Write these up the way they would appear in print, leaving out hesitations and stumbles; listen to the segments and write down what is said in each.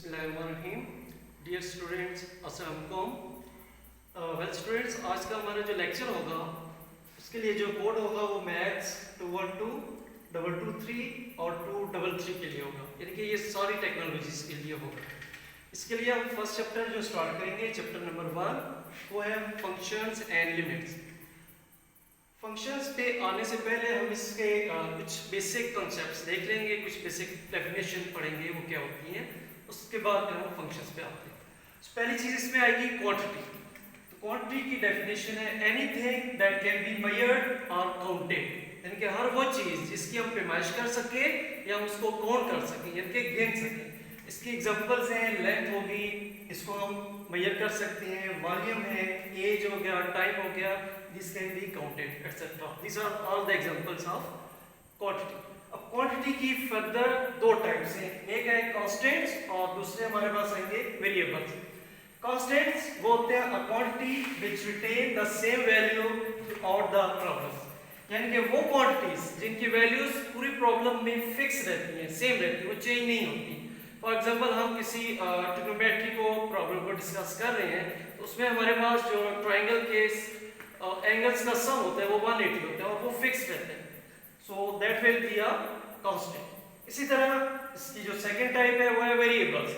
बिस्मिल्लाहिर्रहमानिर्रहीम। Dear students, अस्सलाम वालेकुम। वेल स्टूडेंट्स, आज का हमारा जो लेक्चर होगा उसके लिए जो कोड होगा वो मैथ्स 212, 223 और 233 के लिए होगा, यानी कि ये सारी टेक्नोलॉजीज के लिए होगा। इसके लिए हम फर्स्ट चैप्टर जो स्टार्ट करेंगे, चैप्टर नंबर 1, वो है फंक्शंस एंड लिमिट्स। फंक्शंस पे आने से पहले हम इसके कुछ बेसिक कॉन्सेप्ट्स देख लेंगे, कुछ बेसिक डेफिनेशन पढ़ेंगे वो क्या होती हैं, उसके बाद फिर हम फंक्शंस पे आते हैं। तो पहली चीज इसमें आएगी क्वांटिटी। तो क्वांटिटी की डेफिनेशन है anything that can be measured और काउंटेड, यानी कि हर वो चीज जिसकी हम पैमाइश कर सके या हम उसको काउंट कर सकें, यानी कि गिन सकें। इसकी एग्जांपल्स हैं, लेंथ होगी, इसको हम मेजर कर सकते हैं, वॉल्यूम है, एज हो गया, टाइम हो गया, this can be counted etc. These are all the examples of quantity. अब क्वांटिटी की फर्दर दो टाइप्स हैं, एक है कांस्टेंट्स और दूसरे हमारे पास आएंगे वेरिएबल्स। कांस्टेंट्स वो होते हैं a quantity which retain the same value throughout the problem, यानी कि वो क्वांटिटीज जिनकी वैल्यूज पूरी प्रॉब्लम में फिक्स रहती हैं, सेम रहती है, वो चेंज नहीं होती। फॉर एग्जांपल हम किसी ट्रिग्नोमेट्री को प्रॉब्लम को डिस्कस कर रहे हैं, तो उसमें हमारे पास जो ट्रायंगल के एंगल्स का सम होता है वो 180 होता है और वो फिक्स रहते हैं, so that will be a constant. इसी तरह इसकी जो सेकंड टाइप है वो है variables.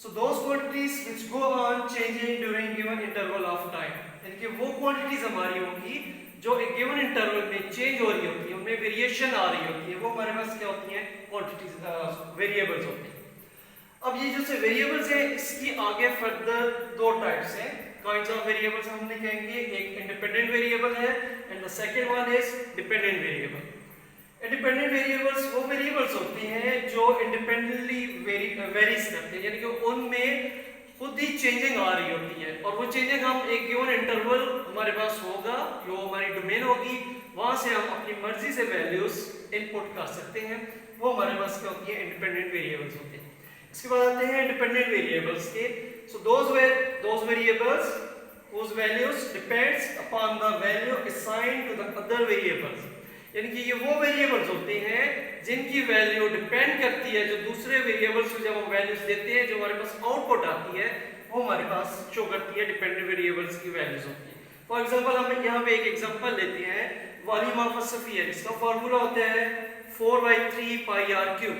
So those quantities which go on changing during given interval of time, यानी कि वो क्वांटिटीज हमारी होगी जो एक गिवन इंटरवल में चेंज हो रही होती है, उनमें वेरिएशन आ रही होती है, वो हमारे पास क्या होती हैं, क्वांटिटीज वेरिएबल्स होती हैं। अब ये जो वेरिएबल्स है इसकी आगे फर्दर दो टाइप्स हैं, काइंड्स ऑफ वेरिएबल्स हमने कहेंगे, एक इंडिपेंडेंट वेरिएबल है and the second one is dependent variable. Independent variables वो वेरिएबल्स होते हैं जो इंडिपेंडेंटली वेरीज करते हैं, यानी कि उनमें खुद ही चेंजिंग आ रही होती है और वो चेंजिंग हम एक गिवन इंटरवल हमारे पास होगा, जो हमारी डोमेन होगी, वहां से हम अपनी मर्जी से वैल्यूज इनपुट कर सकते हैं, वो हमारे पास क्या होती है, इंडिपेंडेंट वेरिएबल्स होते हैं। इसके बाद आते हैं डिपेंडेंट वेरिएबल्स के। So those variables whose values depends upon the value assigned to the other variables, यानी कि ये वो वेरिएबल्स होते हैं जिनकी वैल्यू डिपेंड करती है जो दूसरे वेरिएबल्स को जब हम वैल्यूज देते हैं, जो हमारे पास आउटपुट आती है वो हमारे पास शो करती है, डिपेंडेंट वेरिएबल्स की वैल्यूज होती है। फॉर एग्जांपल हम यहाँ पे एक एग्जांपल लेते हैं, वॉल्यूम ऑफ अ स्फीयर, इसका फार्मूला होता है 4/3 पाई r क्यूब।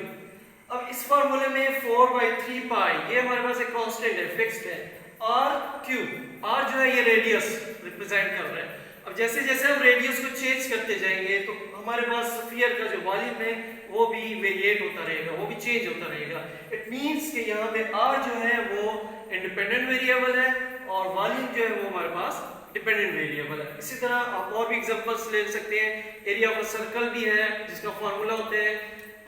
अब इस फार्मूले में 4/3 पाई ये हमारे पास एक कांस्टेंट है, फिक्स्ड है, r क्यूब, r जो है ये रेडियस रिप्रेजेंट कर रहा है। अब जैसे जैसे हम रेडियस को चेंज करते जाएंगे तो हमारे पास स्फीयर का जो वॉल्यूम है वो भी वेरिएट होता रहेगा, वो भी चेंज होता रहेगा। इट मींस कि यहाँ पे r जो है वो इंडिपेंडेंट वेरिएबल है और वॉल्यूम जो है वो हमारे पास डिपेंडेंट वेरिएबल है। इसी तरह आप और भी एग्जांपल्स ले सकते हैं, एरिया ऑफ अ सर्कल भी है जिसका फार्मूला होता है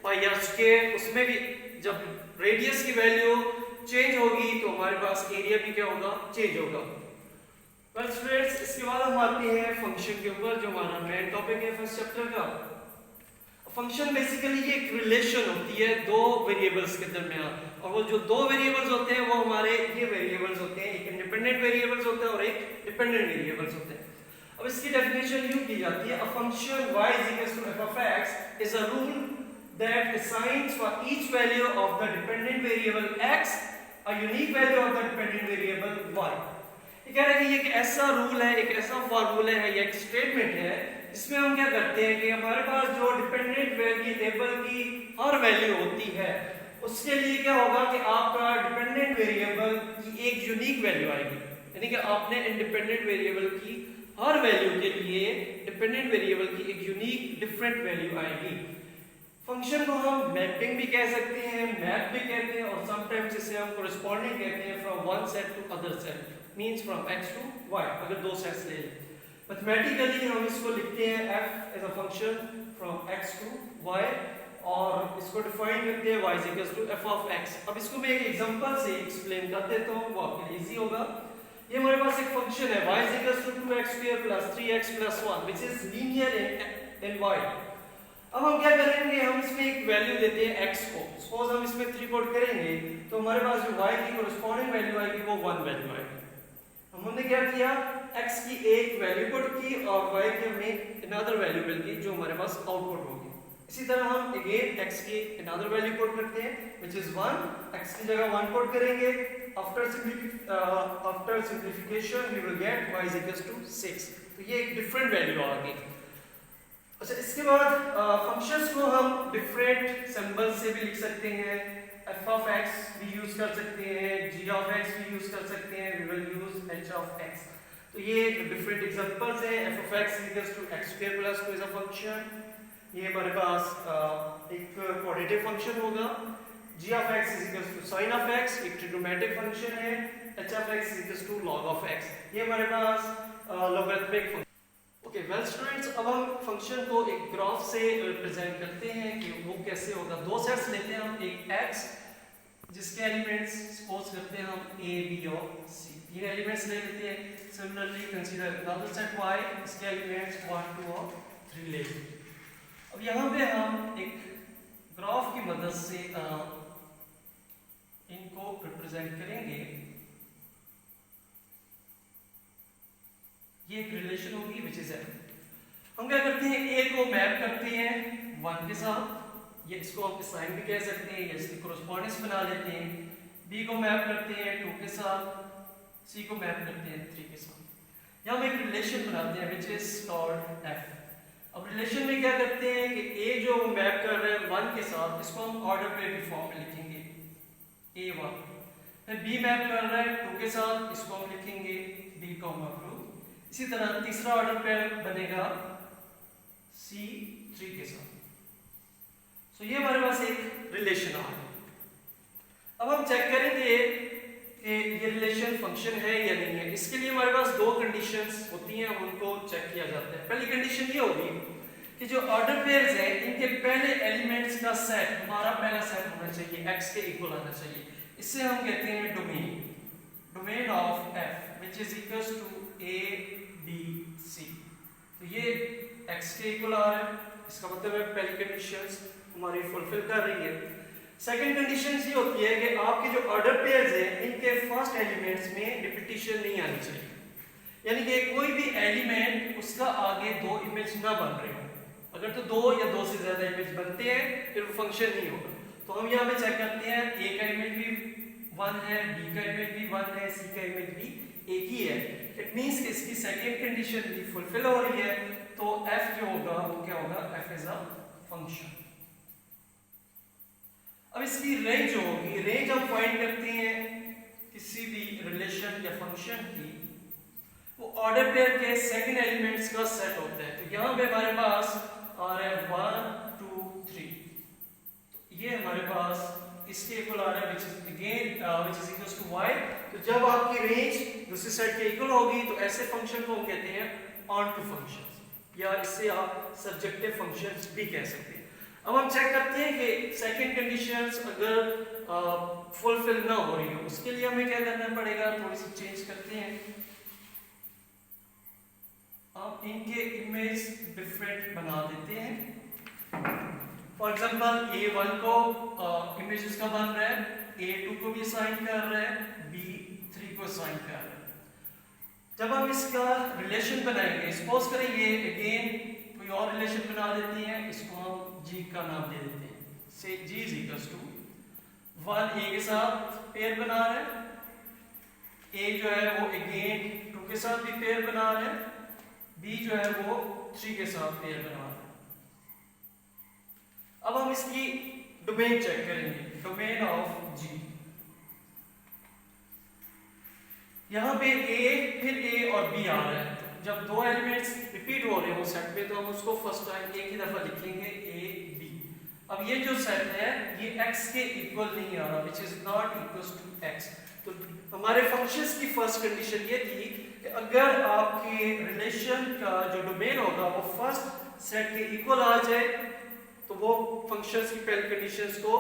पाई r स्क्वायर, उसमें भी जब रेडियस की वैल्यू चेंज होगी तो हमारे पास एरिया भी क्या होगा, चेंज होगा। वेल स्टूडेंट्स, इसके बाद हम आते हैं फंक्शन के ऊपर, जो हमारा मेन टॉपिक है फर्स्ट चैप्टर का। फंक्शन बेसिकली ये एक रिलेशन होती है दो वेरिएबल्स के दरमियान, और वो जो दो वेरिएबल्स होते हैं वो हमारे ये वेरिएबल्स होते हैं, एक इंडिपेंडेंट वेरिएबल्स होते हैं और एक डिपेंडेंट वेरिएबल्स होते हैं। अब इसकी डेफिनेशन यूं की जाती है, a function y f of x is a rule that assigns for each value of the dependent variable x a unique value of the dependent variable y। ये कह रहे हैं कि ये एक ऐसा रूल है, एक ऐसा फार्मूला है या एक स्टेटमेंट है जिसमें हम क्या करते हैं कि हमारे पास जो डिपेंडेंट वेरिएबल की हर वैल्यू होती है उसके लिए क्या होगा कि आपका डिपेंडेंट वेरिएबल की एक यूनिक वैल्यू आएगी, यानी कि आपने इंडिपेंडेंट वेरिएबल की हर वैल्यू के लिए डिपेंडेंट वेरिएबल की एक यूनिक डिफरेंट वैल्यू आएगी। फंक्शन को हम मैपिंग भी कह सकते हैं, मैप भी कहते हैं, और समटाइम्स इसे हम कोरेस्पोंडिंग कहते हैं, from one set to other set, means from x to y, अगर दो सेट्स ले लें। मैथमेटिकली हम इसको लिखते हैं f as a function from x to y, और इसको डिफाइन करते हैं y f of x। अब इसको मैं एक एग्जांपल से एक्सप्लेन कर देता हूं, वो आपके लिए इजी होगा। ये हमारे पास एक फंक्शन है y 2x² + 3x + 1 which is linear in y। अब हम क्या करेंगे, हम इसमें एक वैल्यू देते हैं x को, सपोज हम इसमें 3 पुट करेंगे तो हमारे पास जो y की कोरेस्पोंडिंग वैल्यू आएगी वो 1 वैल्यू आएगी। हमने क्या किया, x की एक वैल्यू पुट की और y की हमने अनदर वैल्यू मिल गई जो हमारे पास आउटपुट होगी। इसी तरह हम अगेन x की अनदर वैल्यू पुट करते हैं which is 1, x की जगह 1 पुट करेंगे, after simplification we will get y is equals to 6। तो ये एक डिफरेंट वैल्यू आ गई। अच्छा, इसके बाद फंक्शंस को हम डिफरेंट सिंबल से भी लिख सकते हैं, f of x भी यूज कर सकते हैं, g of x भी यूज कर सकते हैं, we will use h of x। तो ये डिफरेंट एग्जांपल्स हैं। f of x equals to x square plus 2 is a function, ये हमारे पास एक क्वाड्रेटिक फंक्शन होगा। g of x is equals to sin of x, एक ट्रिग्नोमेट्रिक फंक्शन है। h of x is equals to log of x, ये हमारे पास logarithmic function. Okay well students, अब हम फंक्शन को एक ग्राफ से रिप्रेजेंट करते हैं कि वो कैसे होगा। दो सेट्स लेते हैं हम, एक x जिसके एलिमेंट्स सपोज करते हैं हम a b और c, तीन एलिमेंट्स ले लेते हैं। Similarly consider another set y, इसके एलिमेंट्स 1 2 और 3 ले लेते हैं। अब यहाँ पे हम एक ग्राफ की मदद से इनको रिप्रेजेंट करेंगे। ये एक रिलेशन होगी विच इज f। हम क्या करते हैं, a को मैप करते हैं 1 के साथ, ये इसको हम साइन भी कह सकते हैं, या इसकी कोरेस्पोंडेंस बना लेते हैं। b को मैप करते हैं 2 के साथ, c को मैप करते हैं 3 के साथ। यहाँ हम एक रिलेशन बनाते हैं विच इज कॉल्ड f। अब रिलेशन में क्या करते हैं कि a जो मैप कर रहे हैं 1 के साथ, इसको हम ऑर्डर पेयर की फॉर्म में लिखेंगे a1। फिर b मैप कर रहा है 2 के साथ, इसको हम लिखेंगे b, 2। इसी तरह तीसरा ऑर्डर पेयर बनेगा c 3 के साथ। सो ये हमारे पास एक रिलेशन आ गया। अब हम चेक करेंगे कि ये रिलेशन फंक्शन है या नहीं है। इसके लिए हमारे पास दो कंडीशंस होती हैं, उनको चेक किया जाता है। पहली कंडीशन ये होगी कि जो ऑर्डर पेयर्स हैं इनके पहले एलिमेंट्स का सेट हमारा पहला सेट होना चाहिए, x के इक्वल आना चाहिए। इससे हम कहते हैं domain of f which is equals to a b c। तो ये x के इक्वल आ रहा है, इसका मतलब है पहली कंडीशंस हमारी फुलफिल कर रही है। सेकंड कंडीशन ये होती है कि आपके जो ऑर्डर पेयर्स हैं इनके फर्स्ट एलिमेंट्स में रिपीटिशन नहीं आनी चाहिए, यानी कि कोई भी एलिमेंट उसका आगे दो इमेज ना बन रहे हो। अगर तो दो या दो से ज्यादा इमेज बनते हैं फिर वो फंक्शन नहीं होगा। तो हम यहाँ पे चेक करते हैं a का इमेज भी 1 है, b का इमेज भी 1 है, c का इमेज भी एक ही है। इट मींस कि इसकी सेकंड कंडीशन भी फुलफिल हो रही है। तो f जो होगा वो क्या होगा, f इज अ फंक्शन। अब इसकी रेंज जो होगी, रेंज हम फाइंड करते हैं किसी भी रिलेशन या फंक्शन की, वो ऑर्डर पेयर के सेकंड एलिमेंट्स का सेट होता है। तो यहाँ पे हमारे पास आ रहा है 1 2 3, तो ये हमारे पास इसके इक्वल आ रहा है which is equals to y। तो जब आपकी रेंज दूसरे सेट के इक्वल होगी तो ऐसे फंक्शन को हम कहते हैं ऑन टू फंक्शंस, या इससे आप सब्जेक्टिव फंक्शंस भी कह सकते हैं। अब हम चेक करते हैं कि सेकंड कंडीशंस अगर फुलफिल ना हो रही हो, उसके लिए हमें क्या करना पड़ेगा, थोड़ी सी चेंज करते हैं। आप इनके इमेज डिफरेंट बना देते हैं। फॉर एग्जांपल a1 को इमेज उसका बन रहा है, a2 को भी असाइन कर रहा है, b3 को असाइन कर रहा है। जब हम इसका रिलेशन बनाएंगे, सपोज करें ये अगेन कोई और रिलेशन बना देते हैं, इसको हम g का नाम दे देते हैं। से g is equals to 1 a के साथ पेयर बना रहा है, a जो है वो अगेन 2 के साथ भी पेयर बना रहा है, b जो है वो 3 के साथ पेयर बना रहा है। अब हम इसकी डोमेन चेक करेंगे, डोमेन ऑफ g। यहां पे a फिर a और b आ रहा है। जब दो एलिमेंट्स रिपीट हो रहे हो सेट में तो हम उसको फर्स्ट टाइम एक ही दफा लिखेंगे a b। अब ये जो सेट है ये x के इक्वल नहीं आ रहा, which is not equals to x। तो हमारे फंक्शंस की फर्स्ट कंडीशन ये थी कि अगर आपके रिलेशन का जो डोमेन होगा वो फर्स्ट सेट के इक्वल आ जाए तो वो फंक्शंस की पहली कंडीशंस को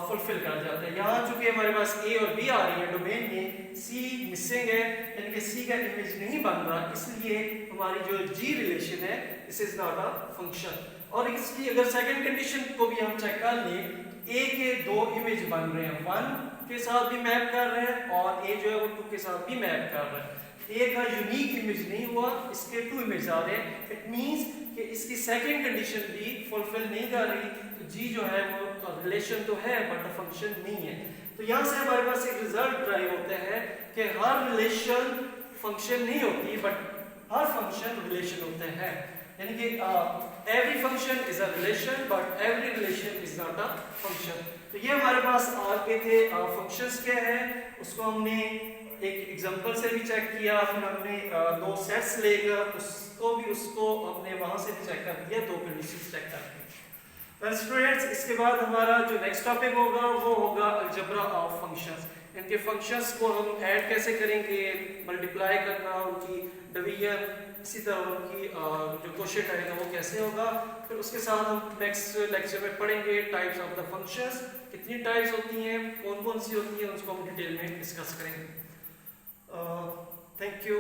फुलफिल कर जाता है। यहाँ चूंकि हमारे पास a और b आ रही है डोमेन में, c मिसिंग है यानी कि c का इमेज नहीं बन रहा, इसलिए हमारी जो g रिलेशन है this is not a function. और इसकी अगर सेकंड कंडीशन को भी हम चेक कर लें, a के दो इमेज बन रहे हैं, 1 के साथ भी मैप कर रहे हैं और a जो है वो 2 के साथ भी मैप कर रहा है। ए का यूनिक इमेज नहीं हुआ, इसके 2 इमेज आ रहे हैं। इट मींस कि इसकी सेकंड कंडीशन भी फुलफिल नहीं कर रही, तो जी जो है वो रिलेशन तो है बट फंक्शन नहीं है। तो यहाँ से हमारे पास एक रिजल्ट ड्राइव होता है कि हर रिलेशन फंक्शन नहीं होती बट हर फंक्शन रिलेशन होते हैं, यानी कि every function is a relation but every relation is not a function. तो ये हमारे पास आगे थे फंक्शंस क्या है, उसको हमने एक एग्जांपल से भी चेक किया, फिर हमने 2 सेट्स लेकर उसको हमने वहां से भी चेक कर दिया, 2 कंडीशंस चेक कर दी। वेल स्टूडेंट्स, इसके बाद हमारा जो नेक्स्ट टॉपिक होगा वो होगा अलजेब्रा ऑफ फंक्शंस। इनके फंक्शंस को हम ऐड कैसे करेंगे, मल्टीप्लाई करना, उनकी डिवीजन, इसी तरह उनकी जो क्वोशिएंट आएगा वो कैसे होगा। फिर उसके साथ हम नेक्स्ट लेक्चर में पढ़ेंगे टाइप्स ऑफ द फंक्शंस, कितनी टाइप्स होती हैं, कौन कौन सी होती हैं, उसको हम डिटेल में डिस्कस करेंगे। Thank you.